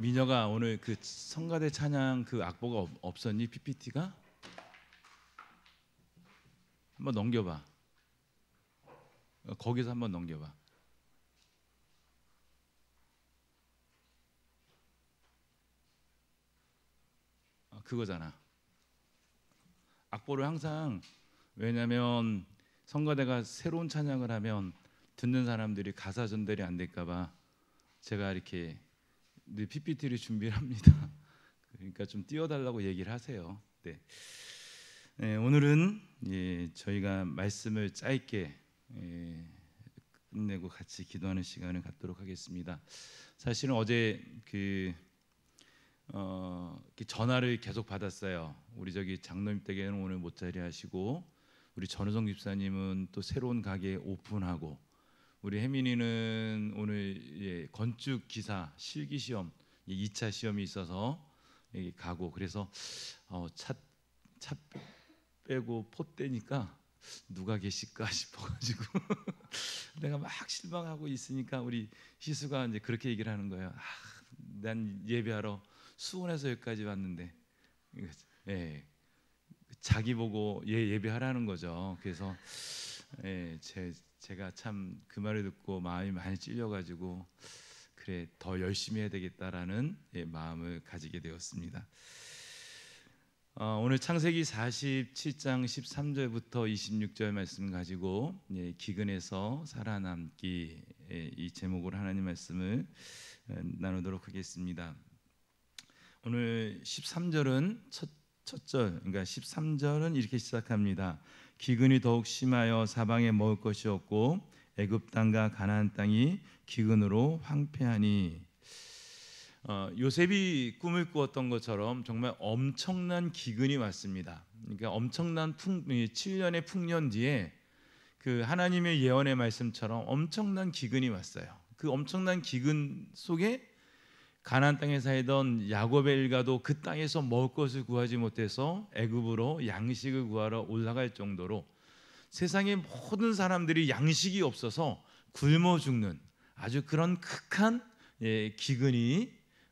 미녀가 오늘 그 성가대 찬양 그 악보가 없었니? PPT가? 한번 넘겨봐. 거기서 한번 넘겨봐. 그거잖아. 악보를 항상, 왜냐하면 성가대가 새로운 찬양을 하면 듣는 사람들이 가사 전달이 안 될까봐 제가 이렇게 늘 PPT를 준비를 합니다. 그러니까 좀 띄워달라고 얘기를 하세요. 네. 네, 오늘은 저희가 말씀을 짧게 끝내고 같이 기도하는 시간을 갖도록 하겠습니다. 사실은 어제 전화를 계속 받았어요. 우리 저기 장로님 댁에는 오늘 못 자리하시고, 우리 전우성 집사님은 또 새로운 가게 오픈하고, 우리 혜민이는 오늘 건축 기사 실기 시험 2차 시험이 있어서 가고, 그래서 차 빼고 포대니까 누가 계실까 싶어가지고 내가 막 실망하고 있으니까 우리 희수가 이제 그렇게 얘기를 하는 거예요. 난 예배하러 수원에서 여기까지 왔는데, 자기 보고 예배하라는 거죠. 그래서 제가 참 그 말을 듣고 마음이 많이 찔려가지고, 그래 더 열심히 해야 되겠다라는 마음을 가지게 되었습니다. 오늘 창세기 47장 13절부터 26절 말씀 가지고 기근에서 살아남기, 이 제목으로 하나님 말씀을 나누도록 하겠습니다. 오늘 13절은 첫 절, 그러니까 13절은 이렇게 시작합니다. 기근이 더욱 심하여 사방에 먹을 것이 없고 애굽 땅과 가나안 땅이 기근으로 황폐하니. 요셉이 꿈을 꾸었던 것처럼 정말 엄청난 기근이 왔습니다. 그러니까 엄청난 7년의 풍년 뒤에 그 하나님의 예언의 말씀처럼 엄청난 기근이 왔어요. 그 엄청난 기근 속에 가나안 땅에 살던 야곱의 일가도 그 땅에서 먹을 것을 구하지 못해서 애굽으로 양식을 구하러 올라갈 정도로 세상의 모든 사람들이 양식이 없어서 굶어 죽는 아주 그런 극한 기근이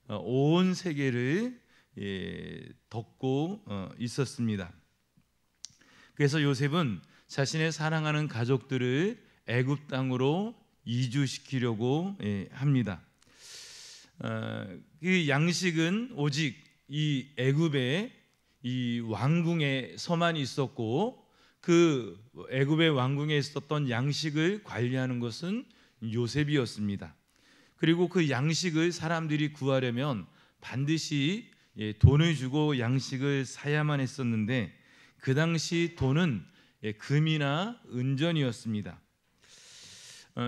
온 세계를 덮고 있었습니다. 그래서 요셉은 자신의 사랑하는 가족들을 애굽 땅으로 이주시키려고 합니다. 그 양식은 오직 이 애굽의 이 왕궁에서만 있었고, 그 애굽의 왕궁에 있었던 양식을 관리하는 것은 요셉이었습니다. 그리고 그 양식을 사람들이 구하려면 반드시 돈을 주고 양식을 사야만 했었는데, 그 당시 돈은 금이나 은전이었습니다.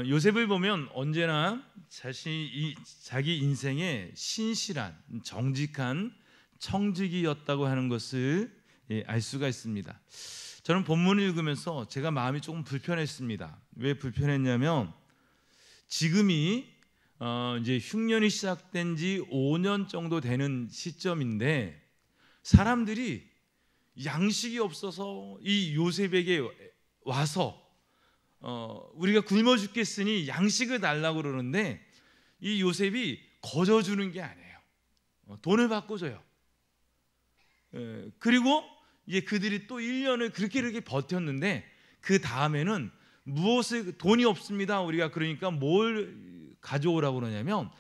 요셉을 보면 언제나 자기 인생의 신실한 정직한 청지기였다고 하는 것을 알 수가 있습니다. 저는 본문을 읽으면서 제가 마음이 조금 불편했습니다. 왜 불편했냐면, 지금이 이제 흉년이 시작된 지 5년 정도 되는 시점인데, 사람들이 양식이 없어서 이 요셉에게 와서 우리가 굶어 죽겠으니 양식을 달라고 그러는데, 이 요셉이 거저 주는 게 아니에요. 돈을 받고 줘요. 그리고 이제 그들이 또 1년을 그렇게 버텼는데, 그 다음에는 무엇을, 돈이 없습니다 우리가, 그러니까 뭘 가져오라고 그러냐면,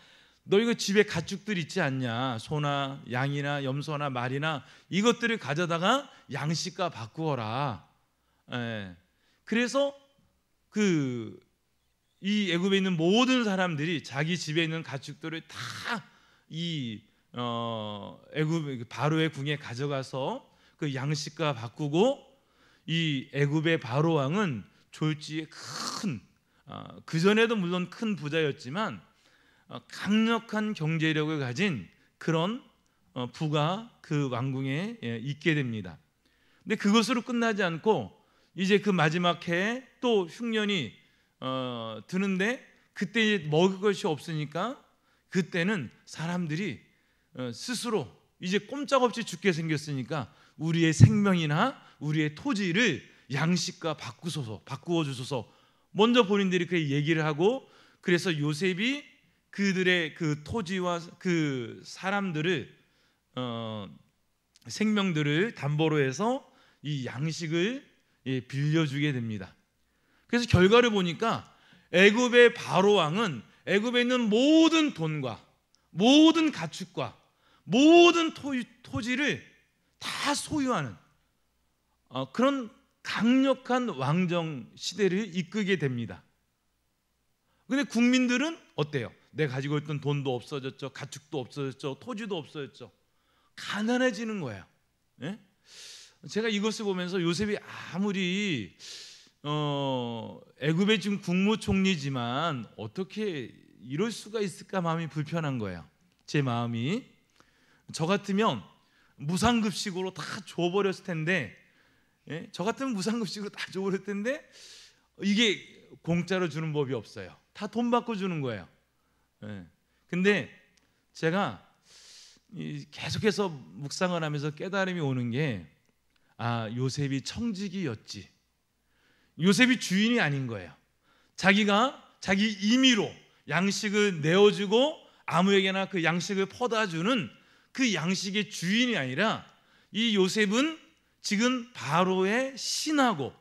너 이거 집에 가축들 있지 않냐, 소나 양이나 염소나 말이나 이것들을 가져다가 양식과 바꾸어라. 그래서 이 애굽에 있는 모든 사람들이 자기 집에 있는 가축들을 다 이 애굽 바로의 궁에 가져가서 그 양식과 바꾸고, 이 애굽의 바로 왕은 졸지에 그 전에도 물론 큰 부자였지만 강력한 경제력을 가진 그런 부가 그 왕궁에 있게 됩니다. 근데 그것으로 끝나지 않고, 이제 그 마지막 해에 또 흉년이 드는데, 그때 먹을 것이 없으니까 그때는 사람들이 스스로 이제 꼼짝없이 죽게 생겼으니까 우리의 생명이나 우리의 토지를 양식과 바꾸어 주소서 먼저 본인들이 그 얘기를 하고, 그래서 요셉이 그들의 그 토지와 그 사람들을 생명들을 담보로 해서 이 양식을 빌려주게 됩니다. 그래서 결과를 보니까 애굽의 바로 왕은 애굽에 있는 모든 돈과 모든 가축과 모든 토지를 다 소유하는 그런 강력한 왕정 시대를 이끌게 됩니다. 근데 국민들은 어때요? 내가 가지고 있던 돈도 없어졌죠, 가축도 없어졌죠, 토지도 없어졌죠. 가난해지는 거예요. 예? 제가 이것을 보면서 요셉이 아무리 애굽의 지금 국무총리지만 어떻게 이럴 수가 있을까 마음이 불편한 거예요. 제 마음이. 저 같으면 무상급식으로 다 줘버렸을 텐데, 예? 저 같으면 무상급식으로 다 줘버렸을 텐데 이게 공짜로 주는 법이 없어요. 다 돈 받고 주는 거예요. 예. 근데 제가 계속해서 묵상을 하면서 깨달음이 오는 게 요셉이 청지기였지. 요셉이 주인이 아닌 거예요. 자기가 자기 임의로 양식을 내어주고 아무에게나 그 양식을 퍼다 주는 그 양식의 주인이 아니라 이 요셉은 지금 바로의 신하고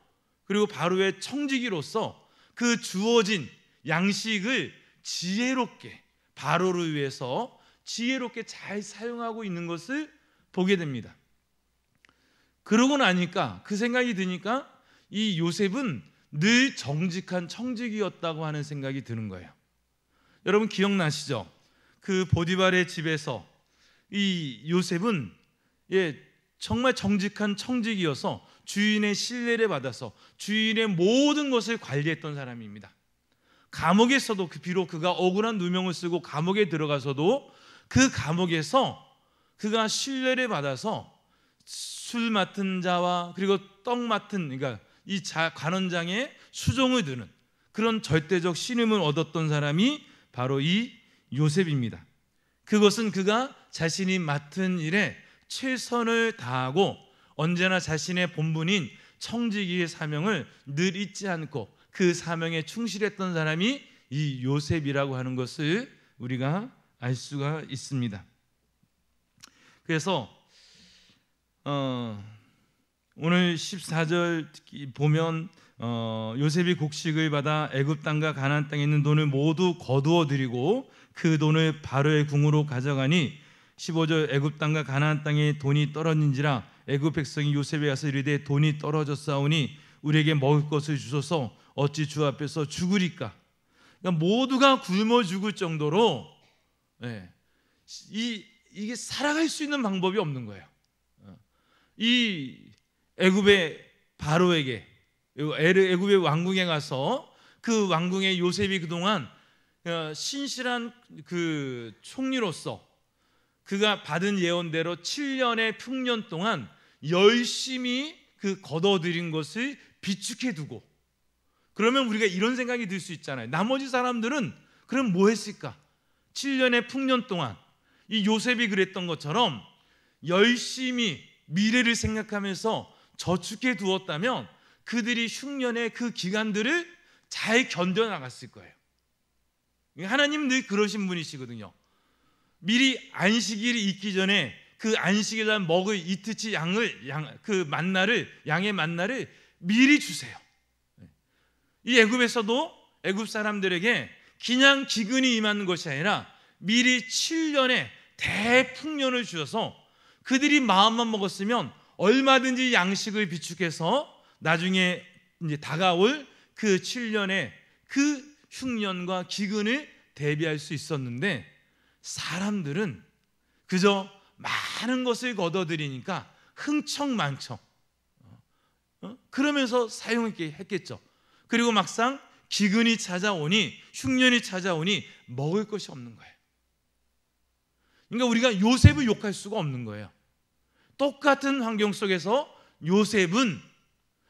그리고 바로의 청지기로서 그 주어진 양식을 지혜롭게 바로를 위해서 지혜롭게 잘 사용하고 있는 것을 보게 됩니다. 그러고 나니까 그 생각이 드니까 이 요셉은 늘 정직한 청지기였다고 하는 생각이 드는 거예요. 여러분 기억나시죠? 그 보디발의 집에서 이 요셉은 정말 정직한 청지기여서 주인의 신뢰를 받아서 주인의 모든 것을 관리했던 사람입니다. 감옥에서도 비록 그가 억울한 누명을 쓰고 감옥에 들어가서도 그 감옥에서 그가 신뢰를 받아서 술 맡은 자와 그리고 떡 맡은 그러니까 이 관원장의 수종을 드는 그런 절대적 신임을 얻었던 사람이 바로 이 요셉입니다. 그것은 그가 자신이 맡은 일에 최선을 다하고 언제나 자신의 본분인 청지기의 사명을 늘 잊지 않고 그 사명에 충실했던 사람이 이 요셉이라고 하는 것을 우리가 알 수가 있습니다. 그래서 오늘 14절 보면 요셉이 곡식을 받아 애굽 땅과 가나안 땅에 있는 돈을 모두 거두어 드리고 그 돈을 바로의 궁으로 가져가니 15절 애굽 땅과 가나안 땅에 돈이 떨어진지라 애굽 백성이 요셉에 가서 이르되 돈이 떨어졌사오니 우리에게 먹을 것을 주소서 어찌 주 앞에서 죽으리까. 그러니까 모두가 굶어 죽을 정도로 이게 살아갈 수 있는 방법이 없는 거예요. 이 애굽의 바로에게 애굽의 왕궁에 가서 그 왕궁의 요셉이 그동안 신실한 그 총리로서 그가 받은 예언대로 7년의 풍년 동안 열심히 그 거둬들인 것을 비축해 두고, 그러면 우리가 이런 생각이 들 수 있잖아요. 나머지 사람들은 그럼 뭐 했을까? 7년의 풍년 동안 이 요셉이 그랬던 것처럼 열심히 미래를 생각하면서 저축해 두었다면 그들이 흉년의 그 기간들을 잘 견뎌나갔을 거예요. 하나님 늘 그러신 분이시거든요. 미리 안식일이 있기 전에 그 안식일 날 먹을 이틀치 그 양의 만나를 미리 주세요. 이 애굽에서도 애굽 사람들에게 그냥 기근이 임하는 것이 아니라 미리 7년의 대풍년을 주셔서 그들이 마음만 먹었으면 얼마든지 양식을 비축해서 나중에 이제 다가올 그 7년의 그 흉년과 기근을 대비할 수 있었는데, 사람들은 그저 많은 것을 거둬들이니까 흥청망청 그러면서 사용했겠죠. 그리고 막상 기근이 찾아오니 흉년이 찾아오니 먹을 것이 없는 거예요. 그러니까 우리가 요셉을 욕할 수가 없는 거예요. 똑같은 환경 속에서 요셉은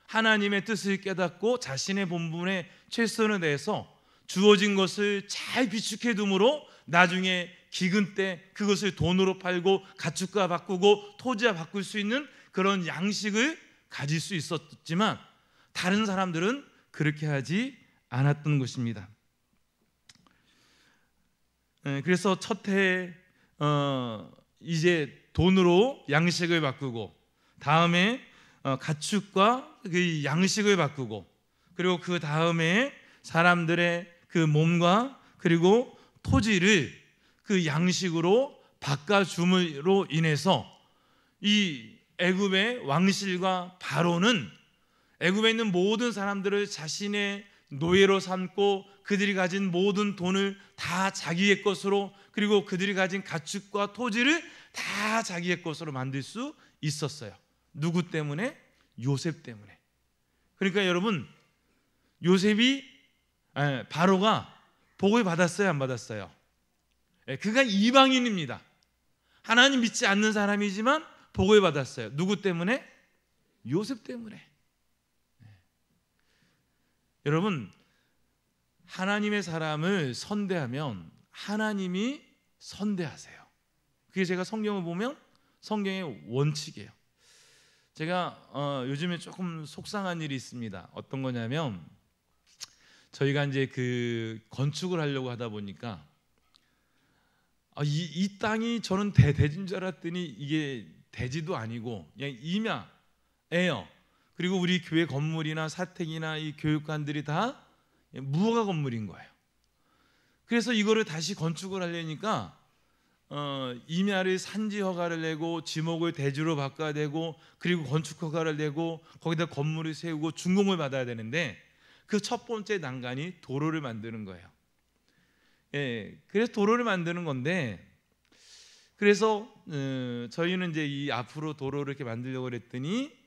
하나님의 뜻을 깨닫고 자신의 본분에 최선을 다해서 주어진 것을 잘 비축해 둠으로 나중에 기근 때 그것을 돈으로 팔고 가축과 바꾸고 토지와 바꿀 수 있는 그런 양식을 가질 수 있었지만 다른 사람들은 그렇게 하지 않았던 것입니다. 그래서 첫 해에 이제 돈으로 양식을 바꾸고, 다음에 가축과 그 양식을 바꾸고, 그리고 그 다음에 사람들의 그 몸과 그리고 토지를 그 양식으로 바꿔줌으로 인해서 이 애굽의 왕실과 바로는 애굽에 있는 모든 사람들을 자신의 노예로 삼고, 그들이 가진 모든 돈을 다 자기의 것으로, 그리고 그들이 가진 가축과 토지를 다 자기의 것으로 만들 수 있었어요. 누구 때문에? 요셉 때문에. 그러니까 여러분, 바로가 복을 받았어요, 안 받았어요? 그가 이방인입니다. 하나님 믿지 않는 사람이지만 복을 받았어요. 누구 때문에? 요셉 때문에. 여러분, 하나님의 사람을 선대하면 하나님이 선대하세요. 그게 제가 성경을 보면 성경의 원칙이에요. 제가 요즘에 조금 속상한 일이 있습니다. 어떤 거냐면, 저희가 이제 그 건축을 하려고 하다 보니까 이 땅이, 저는 대지인 줄 알았더니 이게 대지도 아니고 그냥 임야예요. 그리고 우리 교회 건물이나 사택이나 이 교육관들이 다 무허가 건물인 거예요. 그래서 이거를 다시 건축을 하려니까 임야를 산지 허가를 내고 지목을 대지로 바꿔야 되고, 그리고 건축 허가를 내고 거기다 건물을 세우고 준공을 받아야 되는데, 그 첫 번째 난관이 도로를 만드는 거예요. 그래서 도로를 만드는 건데, 그래서 저희는 이제 이 앞으로 도로를 이렇게 만들려고 그랬더니,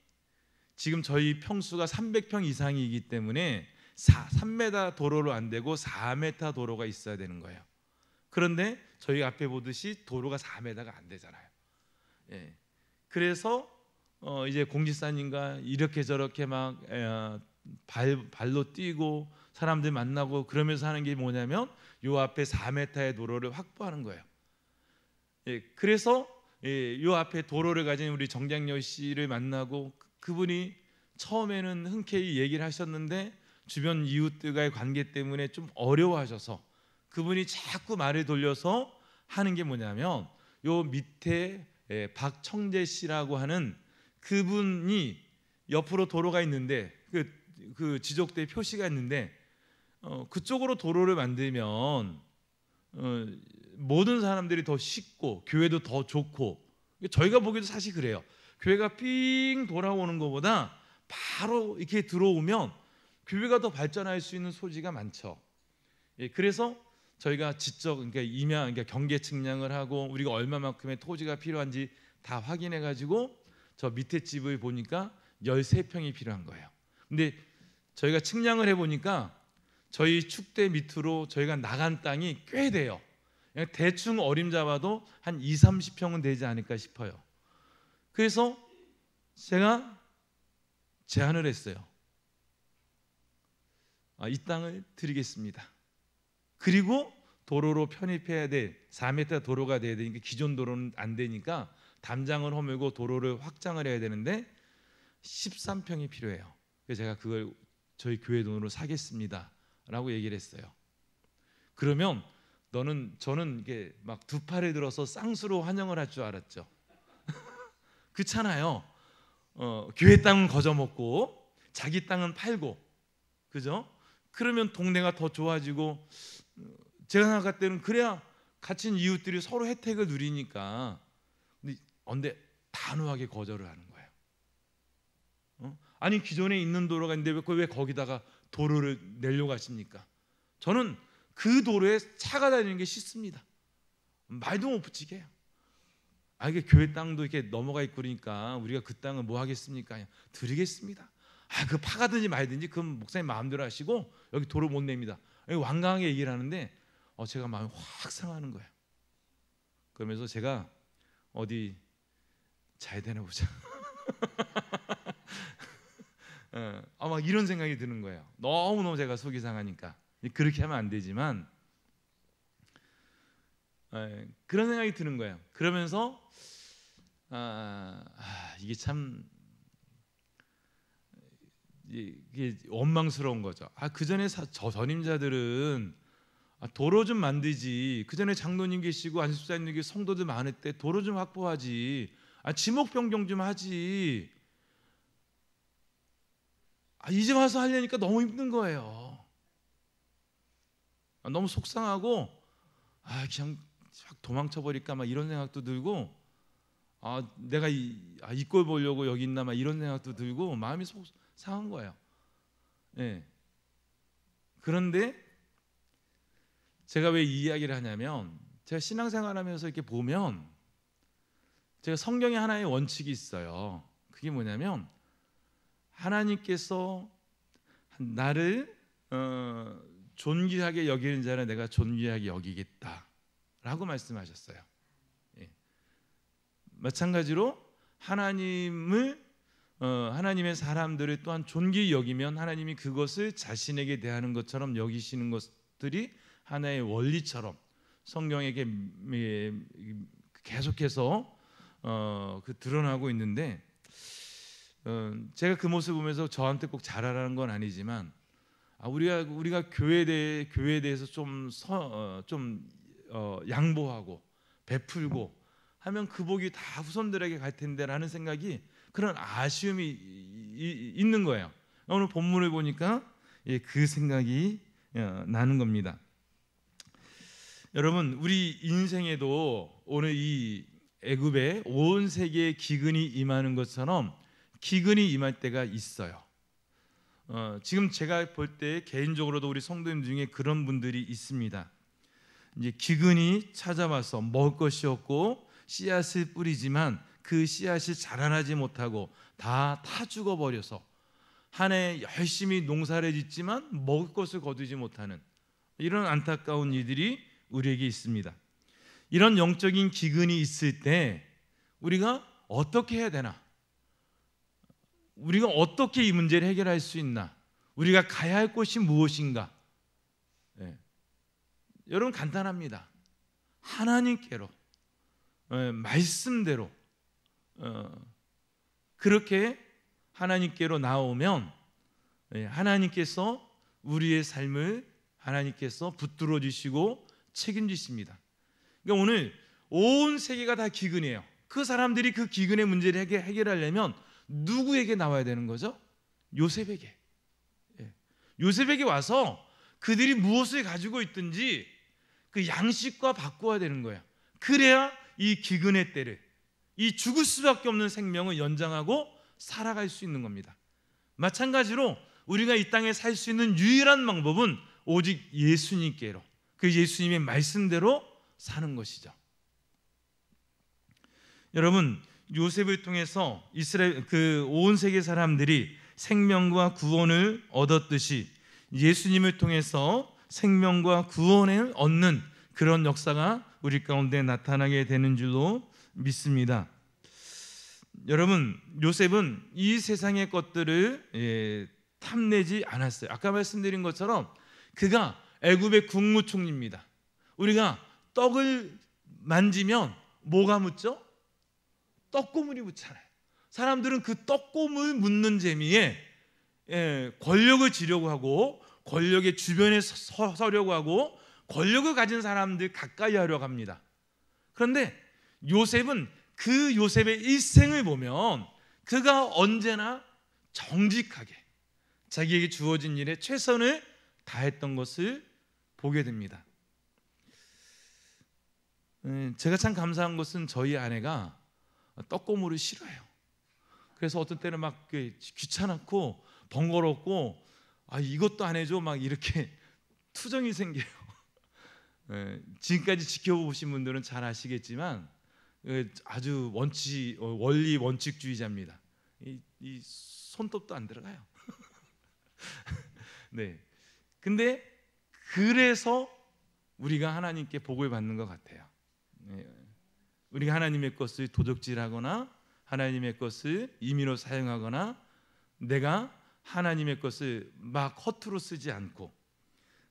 지금 저희 평수가 300평 이상이기 때문에 3m 도로로 안 되고 4m 도로가 있어야 되는 거예요. 그런데 저희 앞에 보듯이 도로가 4m가 안 되잖아요. 그래서 이제 공지사님과 이렇게 저렇게 막 발로 뛰고 사람들 만나고 그러면서 하는 게 뭐냐면, 요 앞에 4m의 도로를 확보하는 거예요. 그래서 요 앞에 도로를 가진 우리 정장여 씨를 만나고, 그분이 처음에는 흔쾌히 얘기를 하셨는데 주변 이웃들과의 관계 때문에 좀 어려워하셔서 그분이 자꾸 말을 돌려서 하는 게 뭐냐면, 요 밑에 박청재 씨라고 하는 그분이 옆으로 도로가 있는데, 그 지적대 표시가 있는데, 그쪽으로 도로를 만들면 모든 사람들이 더 쉽고 교회도 더 좋고, 저희가 보기에도 사실 그래요. 교회가 삥 돌아오는 것보다 바로 이렇게 들어오면 교회가 더 발전할 수 있는 소지가 많죠. 그래서 저희가 지적, 그러니까 임야, 그러니까 경계 측량을 하고 우리가 얼마만큼의 토지가 필요한지 다 확인해 가지고 저 밑에 집을 보니까 13평이 필요한 거예요. 근데 저희가 측량을 해 보니까 저희 축대 밑으로 저희가 나간 땅이 꽤 돼요. 그냥 대충 어림잡아도 한 20-30평은 되지 않을까 싶어요. 그래서 제가 제안을 했어요. 이 땅을 드리겠습니다. 그리고 도로로 편입해야 돼. 4m 도로가 돼야 되니까, 기존 도로는 안 되니까 담장을 허물고 도로를 확장을 해야 되는데 13평이 필요해요. 그래서 제가 그걸 저희 교회 돈으로 사겠습니다 라고 얘기를 했어요. 그러면 저는 이게 막 두 팔을 들어서 쌍수로 환영을 할 줄 알았죠. 그렇잖아요. 교회 땅은 거저먹고 자기 땅은 팔고, 그죠? 그러면 동네가 더 좋아지고, 제가 생각할 때는 그래야 갇힌 이웃들이 서로 혜택을 누리니까. 근데 단호하게 거절을 하는 거예요. 아니, 기존에 있는 도로가 있는데 왜 거기다가 도로를 내려고 하십니까? 저는 그 도로에 차가 다니는 게 싫습니다. 말도 못 붙이게 해요. 이게 교회 땅도 이렇게 넘어가 있고 그러니까 우리가 그 땅을 뭐 하겠습니까? 그냥 드리겠습니다. 그 파가든지 말든지 그건 목사님 마음대로 하시고 여기 도로 못 냅니다. 완강하게 얘기를 하는데 제가 마음이 확 상하는 거예요. 그러면서 제가 어디 잘 되나 보자. 막 이런 생각이 드는 거예요. 너무너무 제가 속이 상하니까. 그렇게 하면 안 되지만 그런 생각이 드는 거예요. 그러면서 이게 참 이게 원망스러운 거죠. 그 전에 저 전임자들은 도로 좀 만들지. 그 전에 장로님 계시고 안수사님 계시고 성도들 많을 때 도로 좀 확보하지. 지목 변경 좀 하지. 이제 와서 하려니까 너무 힘든 거예요. 너무 속상하고 그냥 확 도망쳐 버릴까 막 이런 생각도 들고 내가 이 꼴 보려고 여기 있나 막 이런 생각도 들고 마음이 상한 거예요. 예. 그런데 제가 왜 이 이야기를 하냐면 제가 신앙생활하면서 이렇게 보면 제가 성경에 하나의 원칙이 있어요. 그게 뭐냐면 하나님께서 나를 존귀하게 여기는 자는 내가 존귀하게 여기겠다라고 말씀하셨어요. 예. 마찬가지로 하나님의 사람들을 또한 존귀히 여기면 하나님이 그것을 자신에게 대하는 것처럼 여기시는 것들이 하나의 원리처럼 성경에게 계속해서 드러나고 있는데 제가 그 모습을 보면서 저한테 꼭 잘하라는 건 아니지만 우리가 교회에 대해서 좀 양보하고 베풀고 하면 그 복이 다 후손들에게 갈 텐데라는 생각이 그런 아쉬움이 있는 거예요. 오늘 본문을 보니까 그 생각이 나는 겁니다. 여러분 우리 인생에도 오늘 이 애굽에 온 세계에 기근이 임하는 것처럼 기근이 임할 때가 있어요. 지금 제가 볼 때 개인적으로도 우리 성도님 중에 그런 분들이 있습니다. 이제 기근이 찾아와서 먹을 것이 없고 씨앗을 뿌리지만 그 씨앗이 자라나지 못하고 다 죽어버려서 한 해 열심히 농사를 짓지만 먹을 것을 거두지 못하는 이런 안타까운 이들이 우리에게 있습니다. 이런 영적인 기근이 있을 때 우리가 어떻게 해야 되나? 우리가 어떻게 이 문제를 해결할 수 있나? 우리가 가야 할 곳이 무엇인가? 여러분 간단합니다. 하나님께로 말씀대로 그렇게 하나님께로 나오면 하나님께서 우리의 삶을 하나님께서 붙들어 주시고 책임지십니다. 그러니까 오늘 온 세계가 다 기근이에요. 그 사람들이 그 기근의 문제를 해결하려면 누구에게 나와야 되는 거죠? 요셉에게. 요셉에게 와서 그들이 무엇을 가지고 있든지 그 양식과 바꿔야 되는 거예요. 그래야 이 기근의 때를, 이 죽을 수밖에 없는 생명을 연장하고 살아갈 수 있는 겁니다. 마찬가지로 우리가 이 땅에 살 수 있는 유일한 방법은 오직 예수님께로, 그 예수님의 말씀대로 사는 것이죠. 여러분 요셉을 통해서 이스라엘 그 온 세계 사람들이 생명과 구원을 얻었듯이 예수님을 통해서 생명과 구원을 얻는 그런 역사가 우리 가운데 나타나게 되는 줄로 믿습니다. 여러분 요셉은 이 세상의 것들을 탐내지 않았어요. 아까 말씀드린 것처럼 그가 애굽의 국무총리입니다. 우리가 떡을 만지면 뭐가 묻죠? 떡고물이 묻잖아요. 사람들은 그 떡고물 묻는 재미에 권력을 지려고 하고 권력의 주변에 서려고 하고 권력을 가진 사람들 가까이 하려고 합니다. 그런데 요셉은 그 요셉의 일생을 보면 그가 언제나 정직하게 자기에게 주어진 일에 최선을 다했던 것을 보게 됩니다. 제가 참 감사한 것은 저희 아내가 떡고물을 싫어해요. 그래서 어떤 때는 막 귀찮고 번거롭고 이것도 안 해줘 막 이렇게 투정이 생겨요. 지금까지 지켜보신 분들은 잘 아시겠지만 아주 원리 원칙주의자입니다. 이 손톱도 안 들어가요. 네. 근데 그래서 우리가 하나님께 복을 받는 것 같아요. 우리가 하나님의 것을 도적질하거나 하나님의 것을 임의로 사용하거나 내가 하나님의 것을 막 허투루 쓰지 않고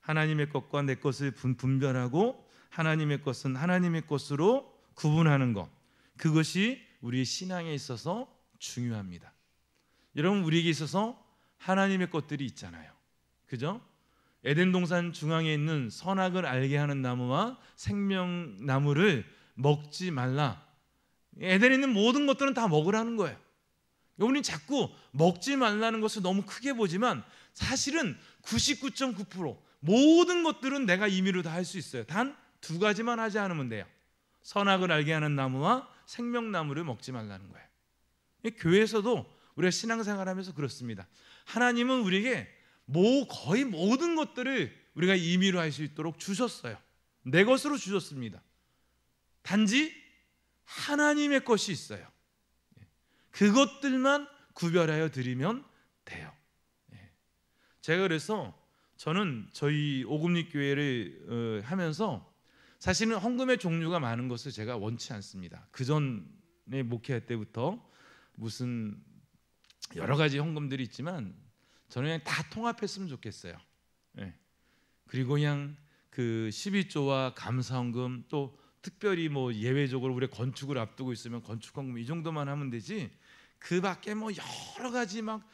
하나님의 것과 내 것을 분별하고 하나님의 것은 하나님의 것으로 구분하는 것, 그것이 우리의 신앙에 있어서 중요합니다. 여러분 우리에게 있어서 하나님의 것들이 있잖아요. 그죠? 에덴 동산 중앙에 있는 선악을 알게 하는 나무와 생명나무를 먹지 말라. 에덴에 있는 모든 것들은 다 먹으라는 거예요. 우리는 자꾸 먹지 말라는 것을 너무 크게 보지만 사실은 99.9% 모든 것들은 내가 임의로 다 할 수 있어요. 단 두 가지만 하지 않으면 돼요. 선악을 알게 하는 나무와 생명나무를 먹지 말라는 거예요. 교회에서도 우리가 신앙생활하면서 그렇습니다. 하나님은 우리에게 거의 모든 것들을 우리가 임의로 할 수 있도록 주셨어요. 내 것으로 주셨습니다. 단지 하나님의 것이 있어요. 그것들만 구별하여 드리면 돼요. 제가 그래서 저는 저희 오금리 교회를 하면서 사실은 헌금의 종류가 많은 것을 제가 원치 않습니다. 그 전에 목회할 때부터 무슨 여러 가지 헌금들이 있지만 저는 그냥 다 통합했으면 좋겠어요. 그리고 그냥 그 12조와 감사헌금, 또 특별히 뭐 예외적으로 우리 건축을 앞두고 있으면 건축헌금 이 정도만 하면 되지, 그 밖에 뭐 여러 가지 막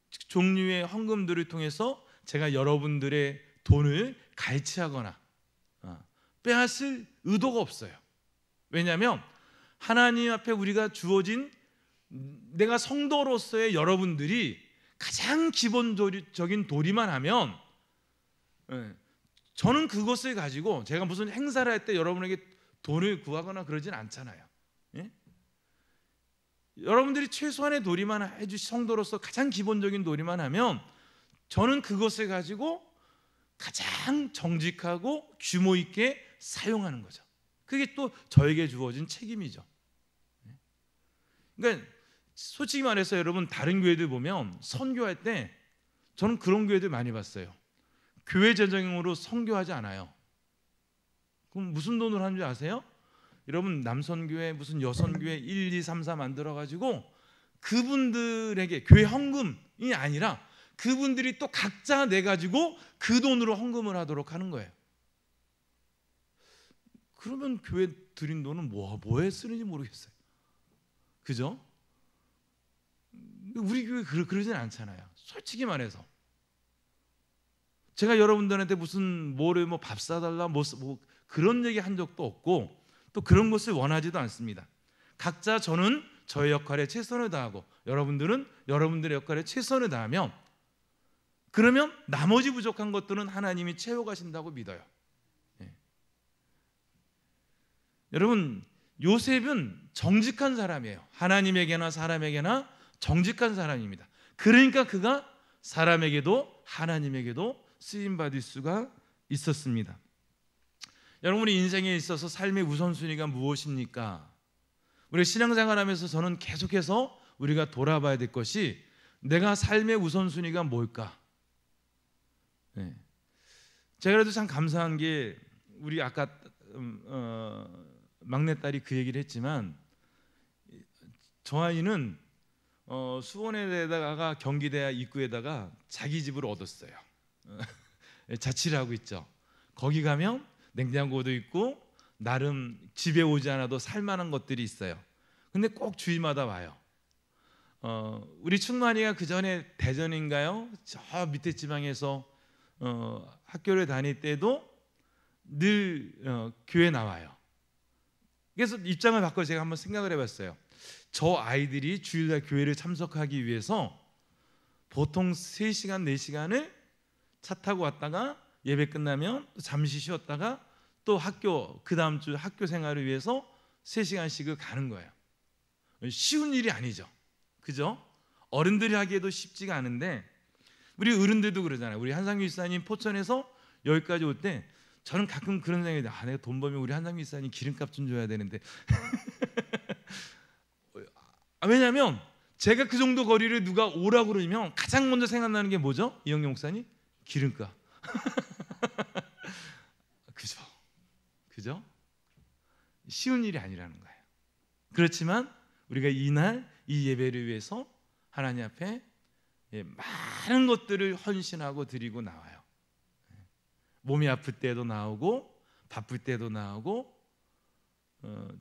종류의 헌금들을 통해서 제가 여러분들의 돈을 갈취하거나 빼앗을 의도가 없어요. 왜냐하면 하나님 앞에 우리가 주어진, 내가 성도로서의 여러분들이 가장 기본적인 도리만 하면, 저는 그것을 가지고 제가 무슨 행사를 할 때 여러분에게 돈을 구하거나 그러진 않잖아요. 여러분들이 최소한의 도리만 해주시, 성도로서 가장 기본적인 도리만 하면 저는 그것을 가지고 가장 정직하고 규모 있게 사용하는 거죠. 그게 또 저에게 주어진 책임이죠. 그러니까 솔직히 말해서 여러분, 다른 교회들 보면 선교할 때 저는 그런 교회들 많이 봤어요. 교회 재정으로 선교하지 않아요. 그럼 무슨 돈으로 하는 줄 아세요? 여러분, 남선교회 무슨 여선교회 1, 2, 3, 4 만들어가지고 그분들에게 교회 헌금이 아니라 그분들이 또 각자 내가지고 그 돈으로 헌금을 하도록 하는 거예요. 그러면 교회 드린 돈은 뭐에 쓰는지 모르겠어요. 그죠? 우리 교회 그러진 않잖아요. 솔직히 말해서 제가 여러분들한테 무슨 뭐 밥 사달라 뭐 그런 얘기 한 적도 없고, 또 그런 것을 원하지도 않습니다. 각자 저는 저의 역할에 최선을 다하고 여러분들은 여러분들의 역할에 최선을 다하면, 그러면 나머지 부족한 것들은 하나님이 채워가신다고 믿어요. 여러분, 요셉은 정직한 사람이에요. 하나님에게나 사람에게나 정직한 사람입니다. 그러니까 그가 사람에게도 하나님에게도 쓰임받을 수가 있었습니다. 여러분의 인생에 있어서 삶의 우선순위가 무엇입니까? 우리 신앙생활하면서 저는 계속해서 우리가 돌아봐야 될 것이, 내가 삶의 우선순위가 뭘까? 제가 그래도 참 감사한 게, 우리 아까 막내딸이 그 얘기를 했지만, 저 아이는 수원에다가 경기대 입구에다가 자기 집을 얻었어요. 자취를 하고 있죠. 거기 가면 냉장고도 있고 나름 집에 오지 않아도 살만한 것들이 있어요. 근데 꼭 주일마다 와요. 우리 충만이가 그 전에 대전인가요? 저 밑에 지방에서 학교를 다닐 때도 늘 교회 나와요. 그래서 입장을 바꿔 제가 한번 생각을 해봤어요. 저 아이들이 주일날 교회를 참석하기 위해서 보통 3시간, 4시간을 차 타고 왔다가 예배 끝나면 잠시 쉬었다가 또 학교, 그 다음 주 학교 생활을 위해서 3시간씩을 가는 거예요. 쉬운 일이 아니죠. 그죠? 어른들이 하기에도 쉽지가 않은데, 우리 어른들도 그러잖아요. 우리 한상규 집사님 포천에서 여기까지 올 때 저는 가끔 그런 생각이 들어요. 내가 돈 벌면 우리 한상규 집사님 기름값 좀 줘야 되는데. 왜냐하면 제가 그 정도 거리를 누가 오라고 그러면 가장 먼저 생각나는 게 뭐죠? 이영경 목사님? 기름값. 그죠? 쉬운 일이 아니라는 거예요. 그렇지만 우리가 이날 이 예배를 위해서 하나님 앞에 많은 것들을 헌신하고 드리고 나와요. 몸이 아플 때도 나오고 바쁠 때도 나오고,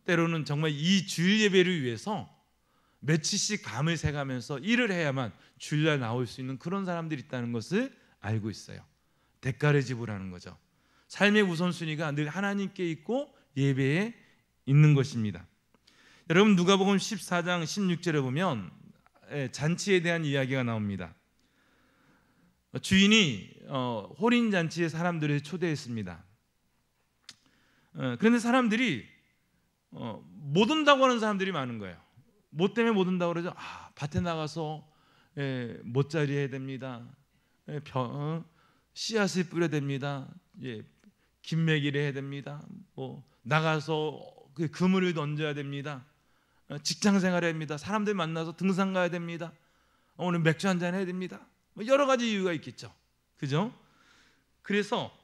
때로는 정말 이 주일 예배를 위해서 며칠씩 밤을 새가면서 일을 해야만 주일날 나올 수 있는 그런 사람들이 있다는 것을 알고 있어요. 대가를 지불하는 거죠. 삶의 우선순위가 늘 하나님께 있고 예배에 있는 것입니다. 여러분 누가복음 14장 16절에 보면 잔치에 대한 이야기가 나옵니다. 주인이 홀인 잔치에 사람들을 초대했습니다. 그런데 사람들이 못 온다고 하는 사람들이 많은 거예요. 뭐 때문에 못 온다고 그러죠? 밭에 나가서 못자리 해야 됩니다. 씨앗을 뿌려야 됩니다. 김매기를 해야 됩니다. 뭐 나가서 그물을 던져야 됩니다. 직장 생활해야 됩니다. 사람들 만나서 등산 가야 됩니다. 오늘 맥주 한잔 해야 됩니다. 뭐 여러 가지 이유가 있겠죠. 그죠? 그래서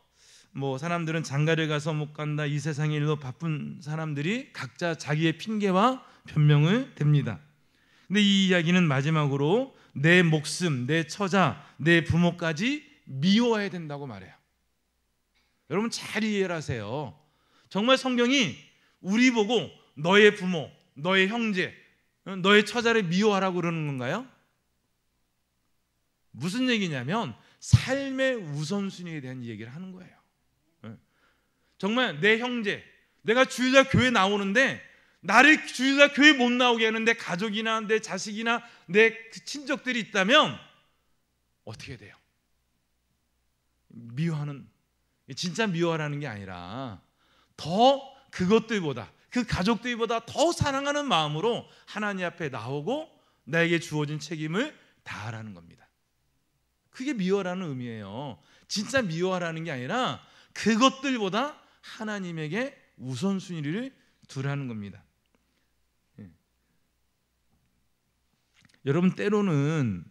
뭐 사람들은 장가를 가서 못 간다, 이 세상의 일로 바쁜 사람들이 각자 자기의 핑계와 변명을 댑니다. 근데 이 이야기는 마지막으로 내 목숨, 내 처자, 내 부모까지 미워해야 된다고 말해요. 여러분 잘 이해를 하세요. 정말 성경이 우리 보고 너의 부모, 너의 형제, 너의 처자를 미워하라고 그러는 건가요? 무슨 얘기냐면 삶의 우선순위에 대한 얘기를 하는 거예요. 정말 내 형제, 내가 주일날 교회 나오는데 나를 주일날 교회 못 나오게 하는 내 가족이나 내 자식이나 내 친척들이 있다면 어떻게 돼요? 미워하는, 진짜 미워하라는 게 아니라 더 그것들보다, 그 가족들보다 더 사랑하는 마음으로 하나님 앞에 나오고 나에게 주어진 책임을 다하라는 겁니다. 그게 미워라는 의미예요. 진짜 미워하라는 게 아니라 그것들보다 하나님에게 우선순위를 두라는 겁니다. 여러분 때로는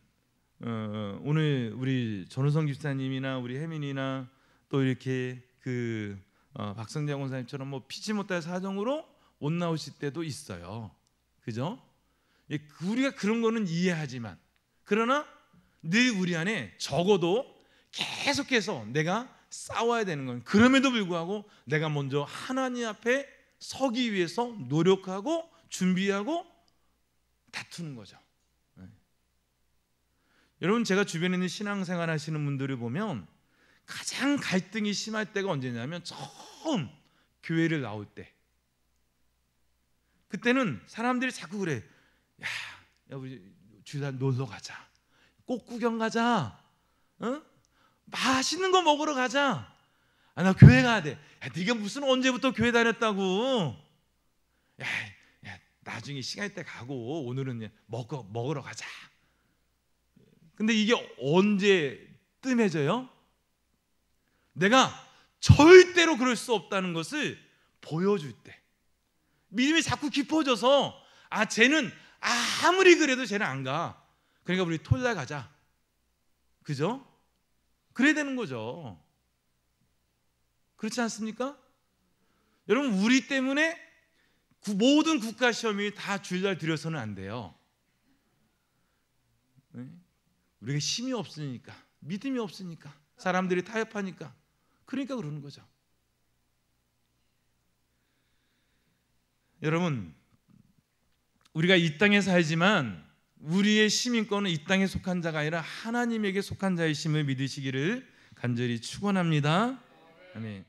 오늘 우리 전우성 집사님이나 우리 혜민이나 또 이렇게 박성재 권사님처럼 뭐 피치 못할 사정으로 못 나오실 때도 있어요. 그죠? 우리가 그런 거는 이해하지만 그러나 늘 우리 안에 적어도 계속해서 내가 싸워야 되는 건, 그럼에도 불구하고 내가 먼저 하나님 앞에 서기 위해서 노력하고 준비하고 다투는 거죠. 여러분 제가 주변에 있는 신앙생활 하시는 분들을 보면 가장 갈등이 심할 때가 언제냐면 처음 교회를 나올 때. 그때는 사람들이 자꾸 그래. 야 우리 주일날 놀러 가자. 꽃 구경 가자. 맛있는 거 먹으러 가자. 나 교회 가야 돼. 야, 네가 무슨 언제부터 교회 다녔다고. 야, 나중에 시간 있을 때 가고 오늘은 먹으러 가자. 근데 이게 언제 뜸해져요? 내가 절대로 그럴 수 없다는 것을 보여줄 때. 믿음이 자꾸 깊어져서 쟤는 아무리 그래도 쟤는 안 가. 그러니까 우리 토요일날 가자. 그죠? 그래야 되는 거죠. 그렇지 않습니까? 여러분 우리 때문에 모든 국가 시험이 다 주일날 들여서는 안 돼요. 우리가 힘이 없으니까, 믿음이 없으니까, 사람들이 타협하니까, 그러니까 그러는 거죠. 여러분 우리가 이 땅에 살지만 우리의 시민권은 이 땅에 속한 자가 아니라 하나님에게 속한 자의 심을 믿으시기를 간절히 축원합니다. 아멘.